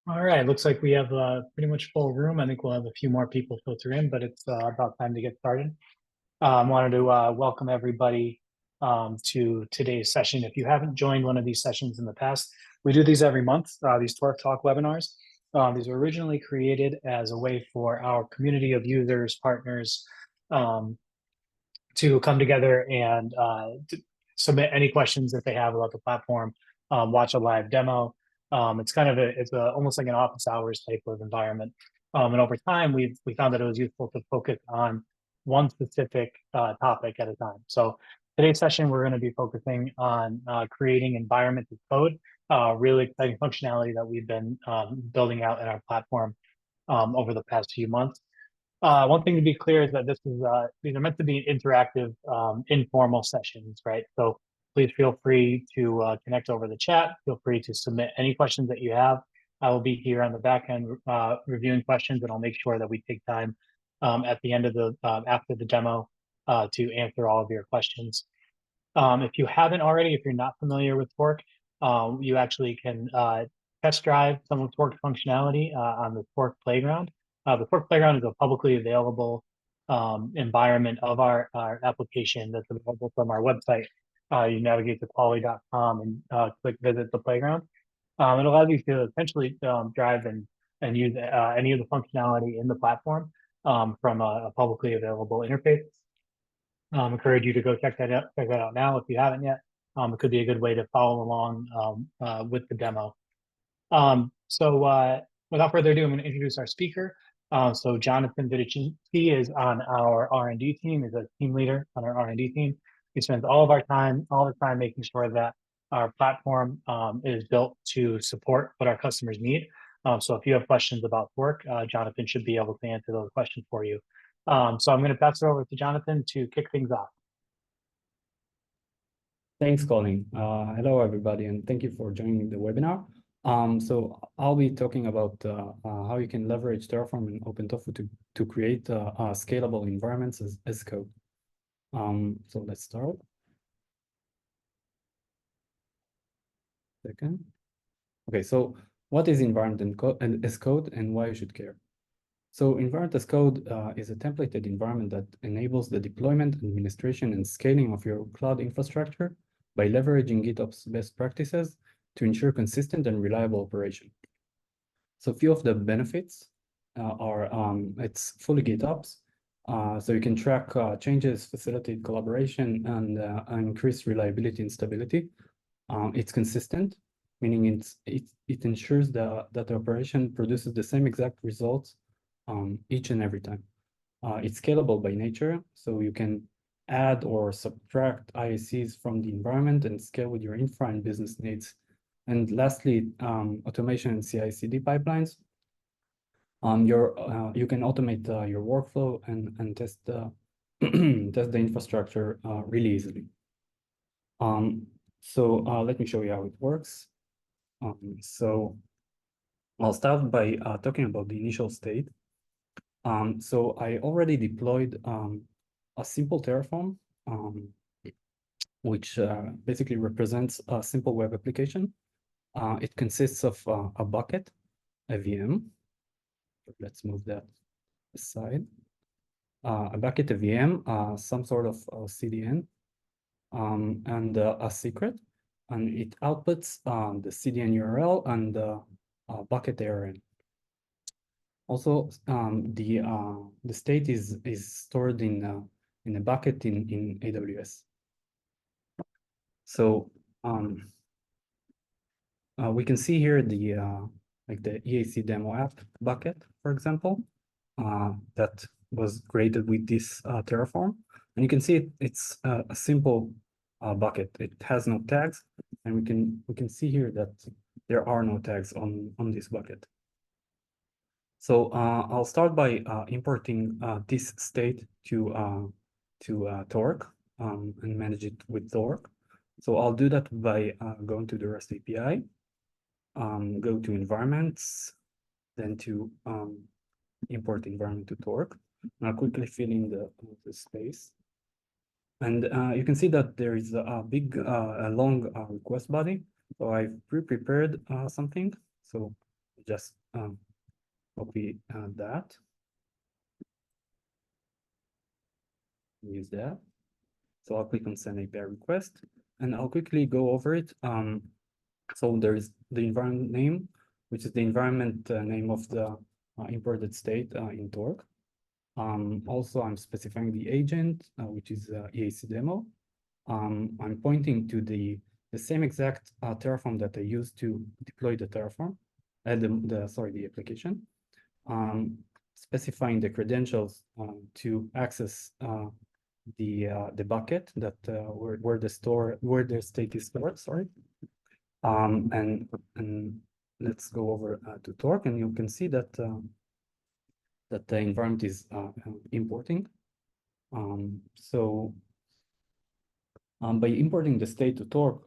All right, looks like we have a pretty much full room. I think we'll have a few more people filter in, but it's about time to get started. Wanted to welcome everybody to today's session. If you haven't joined one of these sessions in the past, we do these every month, these Torque Talk webinars. These were originally created as a way for our community of users, partners, to come together and to submit any questions that they have about the platform, watch a live demo. It's kind of almost like an office hours type of environment. And over time, we found that it was useful to focus on one specific topic at a time. So today's session, we're going to be focusing on creating environment as code, really exciting functionality that we've been building out in our platform over the past few months. One thing to be clear is that these are meant to be interactive, informal sessions, right? So please feel free to connect over the chat. Feel free to submit any questions that you have. I will be here on the back end reviewing questions, and I'll make sure that we take time at the end of after the demo to answer all of your questions. If you haven't already, if you're not familiar with Torque, you actually can test drive some of Torque functionality on the Torque Playground. The Torque Playground is a publicly available environment of our application that's available from our website. You navigate to quali.com and click visit the playground. It allows you to essentially drive and use any of the functionality in the platform from a publicly available interface. Encourage you to go check that out now if you haven't yet. It could be a good way to follow along with the demo. Without further ado, I'm going to introduce our speaker. So Jonathan Vidicinski is on our R&D team, is a team leader on our R&D team. He spends all the time making sure that our platform is built to support what our customers need. So if you have questions about work, Jonathan should be able to answer those questions for you. So I'm going to pass it over to Jonathan to kick things off. Thanks, Colin. Hello, everybody, and thank you for joining the webinar. So I'll be talking about how you can leverage Terraform and OpenTofu to create scalable environments as code. So let's start. Second. Okay, so what is environment as code and why you should care? So environment as code is a templated environment that enables the deployment, administration, and scaling of your cloud infrastructure by leveraging GitOps best practices to ensure consistent and reliable operation. So a few of the benefits are it's fully GitOps, so you can track changes, facilitate collaboration, and increase reliability and stability. It's consistent, meaning it ensures that the operation produces the same exact results each and every time. It's scalable by nature, so you can add or subtract IACs from the environment and scale with your infra and business needs. And lastly, automation and CI/CD pipelines. You can automate your workflow and test the test the infrastructure really easily. Let me show you how it works. So I'll start by talking about the initial state. So I already deployed a simple Terraform, which basically represents a simple web application. It consists of a bucket, a VM. Let's move that aside. A bucket, a VM, some sort of CDN, and a secret. And it outputs the CDN URL and the bucket ARN. Also, the state is stored in a bucket in AWS. So we can see here the like the EAC demo app bucket, for example, that was created with this Terraform, and you can see it's a simple bucket. It has no tags, and we can see here that there are no tags on this bucket. So I'll start by importing this state to Torque and manage it with Torque. So I'll do that by going to the REST API, go to environments, then to import environment to Torque. And I'll quickly fill in the space. And you can see that there is a big, long request body. So I've pre-prepared something. So just copy that. Use that. So I'll click on send API request, and I'll quickly go over it. So there is the environment name, which is the environment name of the imported state in Torque. Also, I'm specifying the agent, which is EAC demo. I'm pointing to the same exact Terraform that I used to deploy the Terraform, the application. Specifying the credentials to access the bucket that where the state is stored. Sorry, and let's go over to Torque, and you can see that that the environment is importing. By importing the state to Torque,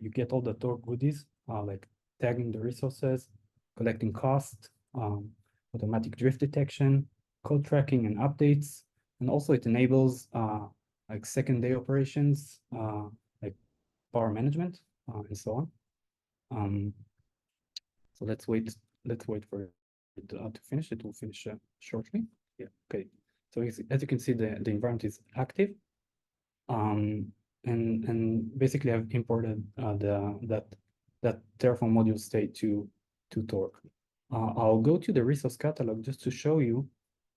you get all the Torque goodies like tagging the resources, collecting cost, automatic drift detection, code tracking and updates, and also it enables like second-day operations, like power management, and so on. So let's wait for it to finish. It will finish shortly. Yeah. Okay. So as you can see, the environment is active. And basically I've imported that Terraform module state to Torque. I'll go to the resource catalog just to show you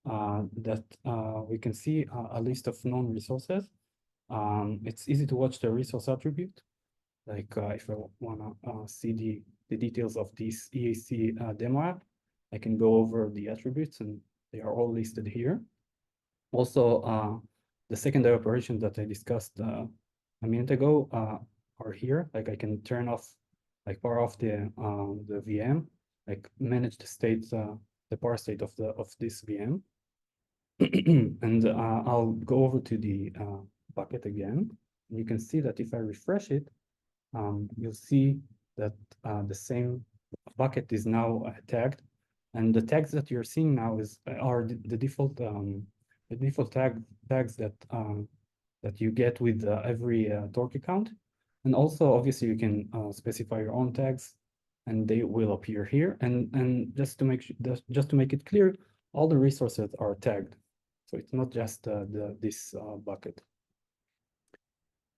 that we can see a list of known resources. It's easy to watch the resource attribute. Like if I wanna see the details of this EAC demo app, I can go over the attributes and they are all listed here. Also, the secondary operations that I discussed a minute ago are here. Like I can turn off, like power off the VM, like manage the state, the power state of this VM. And I'll go over to the bucket again. And you can see that if I refresh it, you'll see that the same bucket is now tagged, and the tags that you're seeing now are the default tags that you get with every Torque account. And also, obviously, you can specify your own tags, and they will appear here. And just to make it clear, all the resources are tagged, so it's not just this bucket.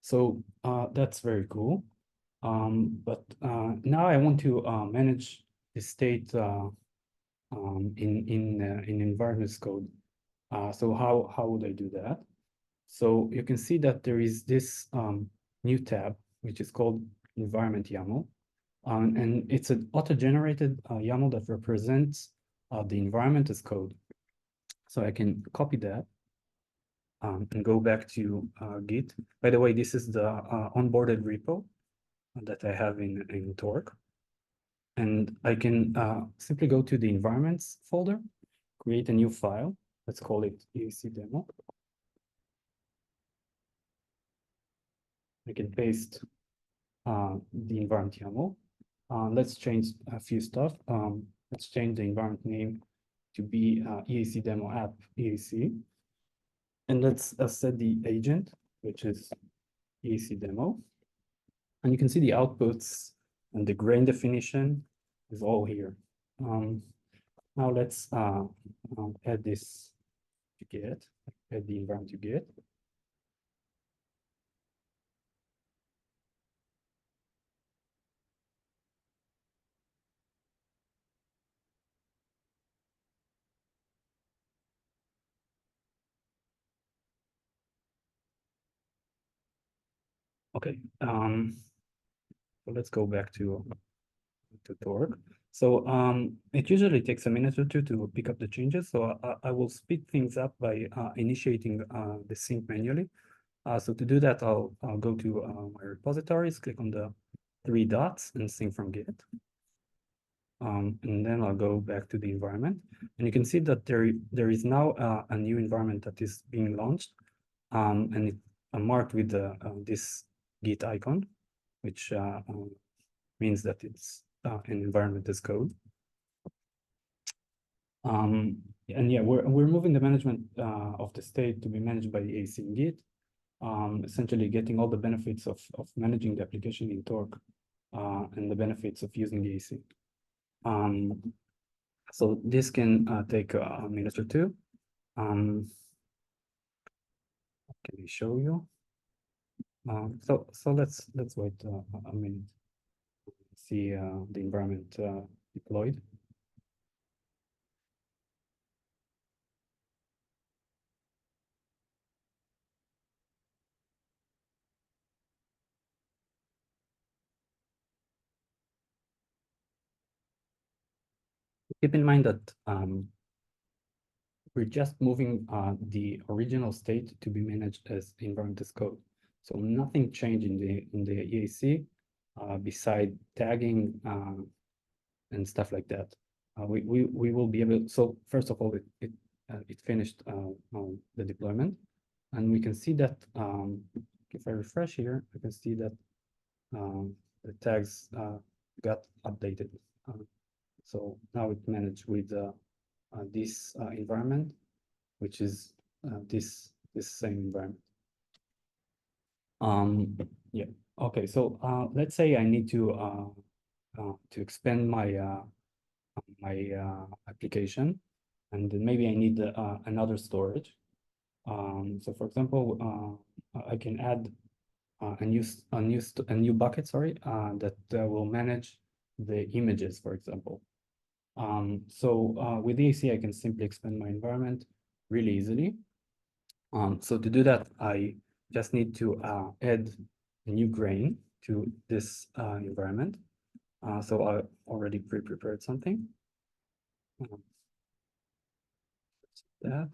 So that's very cool. But now I want to manage the state in environment as code. So how would I do that? So you can see that there is this new tab, which is called environment YAML. And it's an auto-generated YAML that represents the environment as code. So I can copy that and go back to Git. By the way, this is the onboarded repo that I have in Torque. And I can simply go to the environments folder, create a new file. Let's call it EAC demo. I can paste the environment YAML. Let's change a few stuff. Let's change the environment name to be EAC demo app EAC. And let's set the agent, which is EAC demo. And you can see the outputs and the grain definition is all here. Now let's add this to Git, add the environment to Git. Okay, so let's go back to Torque. So it usually takes a minute or two to pick up the changes. So I will speed things up by initiating the sync manually. So to do that, I'll go to my repositories, click on the 3 dots and sync from Git. And then I'll go back to the environment. And you can see that there is now a new environment that is being launched. And it's marked with this Git icon, which means that it's an environment as code. And yeah, we're moving the management of the state to be managed by the EAC in Git, essentially getting all the benefits of managing the application in Torque and the benefits of using EAC. So this can take a minute or two. Can I show you? So let's wait a minute. See the environment deployed. Keep in mind that we're just moving the original state to be managed as environment as code. So nothing changed in the EAC beside tagging and stuff like that. We will be able. So first of all, it finished the deployment, and we can see that if I refresh here, I can see that the tags got updated. So now it managed with this environment, which is this same environment. Yeah. Okay. So let's say I need to expand my application, and then maybe I need another storage. So for example, I can add a new bucket, sorry, that will manage the images, for example. So with EAC, I can simply expand my environment really easily. So to do that, I just need to add a new grain to this environment. So I already pre-prepared something. That.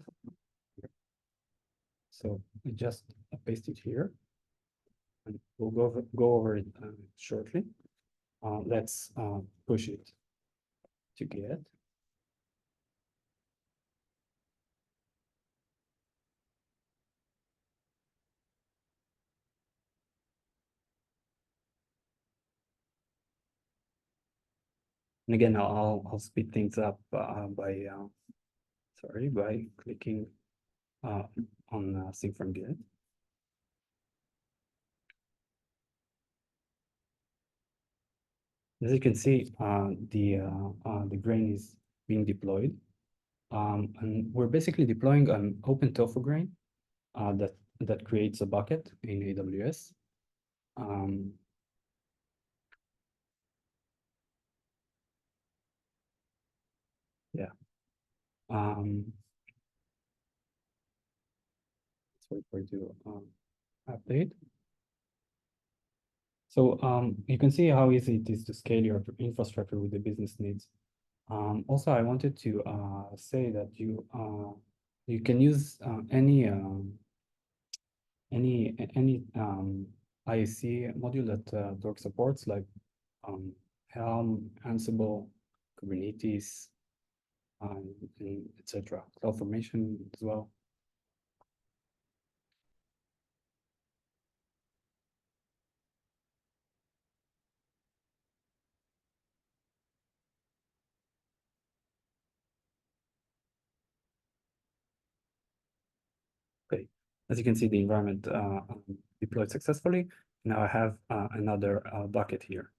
So I just paste it here, and we'll go over it shortly. Let's push it to Git. And again, I'll speed things up by clicking on sync from Git. As you can see, the grain is being deployed, and we're basically deploying an OpenTofu grain that creates a bucket in AWS. Yeah. Let's wait for it to update. So you can see how easy it is to scale your infrastructure with the business needs. Also, I wanted to say that you can use any IAC module that Torque supports, like Helm, Ansible, Kubernetes, etc. CloudFormation as well. Okay, as you can see, the environment deployed successfully. Now I have another bucket here.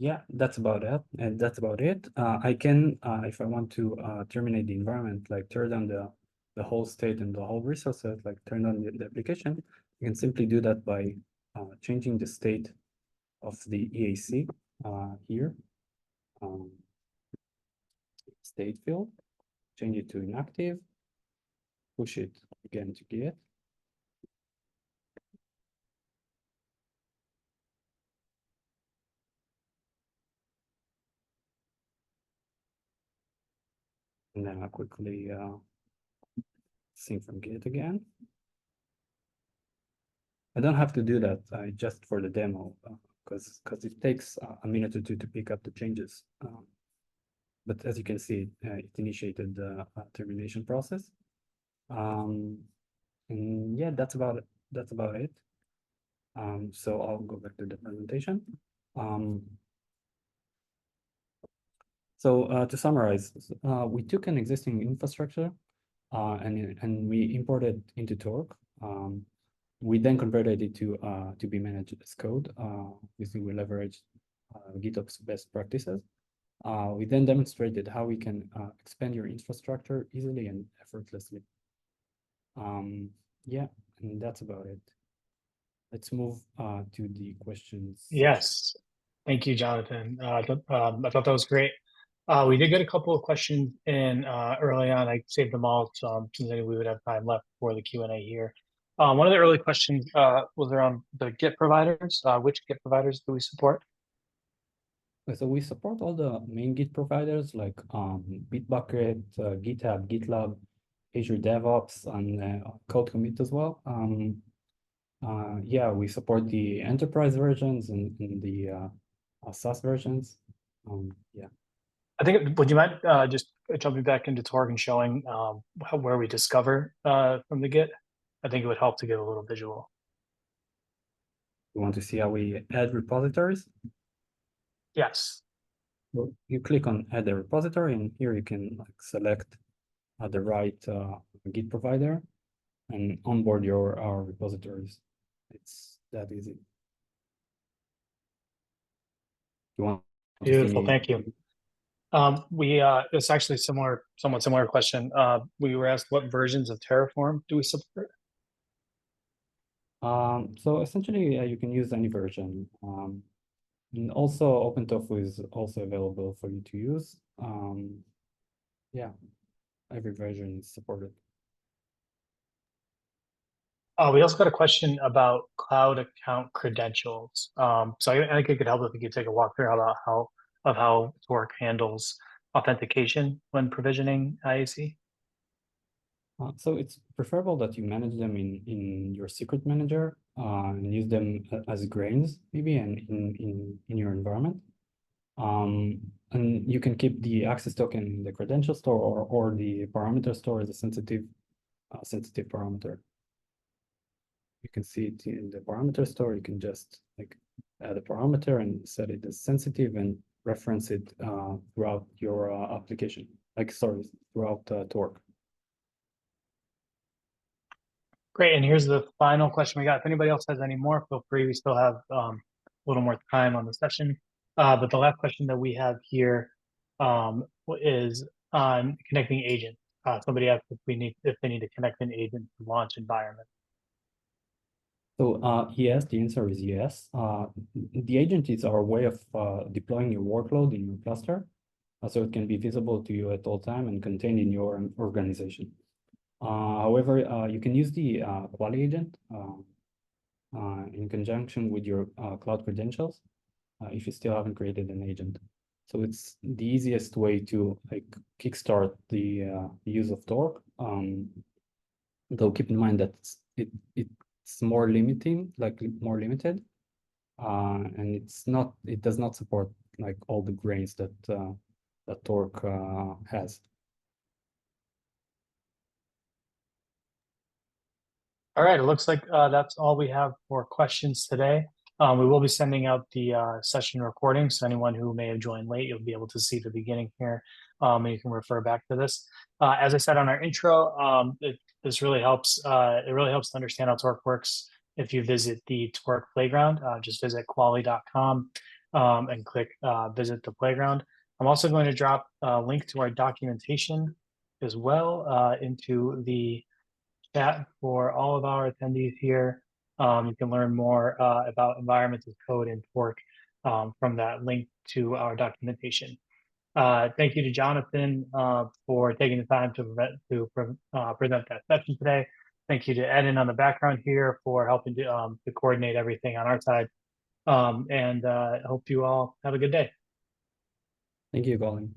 Yeah, that's about it. And that's about it. I can, if I want to terminate the environment, like turn down the whole state and the whole resources, like turn on the application, you can simply do that by changing the state of the EAC here. State field, change it to inactive, push it again to Git. And then I'll quickly sync from Git again. I don't have to do that just for the demo because it takes a minute or two to pick up the changes. But as you can see, it initiated the termination process. And yeah, that's about it. That's about it. So I'll go back to the presentation. So to summarize, we took an existing infrastructure and we imported into Torque. We then converted it to be managed as code. Basically, we leveraged GitOps best practices. We then demonstrated how we can expand your infrastructure easily and effortlessly. Yeah, and that's about it. Let's move to the questions. Yes. Thank you, Jonathan. I thought that was great. We did get a couple of questions in early on. I saved them all, so since we would have time left for the Q&A here. One of the early questions was around the Git providers. Which Git providers do we support? So we support all the main Git providers like Bitbucket, GitHub, GitLab, Azure DevOps, and Code Commit as well. Yeah, we support the enterprise versions and the SaaS versions. Yeah. I think, would you mind just jumping back into Torg and showing where we discover from the Git? I think it would help to get a little visual. You want to see how we add repositories? Yes. Well, you click on add a repository, and here you can select the right Git provider and onboard your repositories. It's that easy. You want to see Beautiful. me? Thank you. It's actually somewhat similar question. We were asked what versions of Terraform do we support? So essentially, you can use any version. And also, OpenTofu is also available for you to use. Yeah, every version is supported. We also got a question about cloud account credentials. So I think it could help if we could take a walkthrough about how Torque handles authentication when provisioning IAC. So it's preferable that you manage them in your secret manager and use them as grains, maybe, and in your environment. And you can keep the access token in the credential store or the parameter store as a sensitive parameter. You can see it in the parameter store. You can just add a parameter and set it as sensitive and reference it throughout your application, throughout Torque. Great, and here's the final question we got. If anybody else has any more, feel free. We still have a little more time on the session. But the last question that we have here is on connecting agents. Somebody asked if they need to connect an agent to launch environment. So yes, the answer is yes. The agent is our way of deploying your workload in your cluster, so it can be visible to you at all time and contained in your organization. However, you can use the Quali agent in conjunction with your cloud credentials if you still haven't created an agent. So it's the easiest way to kickstart the use of Torque. Though keep in mind that it's more limited, and it does not support all the grains that that Torque has. All right, it looks like that's all we have for questions today. We will be sending out the session recording, so anyone who may have joined late, you'll be able to see the beginning here, and you can refer back to this. As I said on our intro, this really helps. It really helps to understand how Torque works. If you visit the Torque Playground, just visit quali.com and click visit the playground. I'm also going to drop a link to our documentation as well into the chat for all of our attendees here. You can learn more about environments as code and Torque from that link to our documentation. Thank you to Jonathan for taking the time to present that session today. Thank you to Eden on the background here for helping to coordinate everything on our side. And I hope you all have a good day. Thank you, Colin.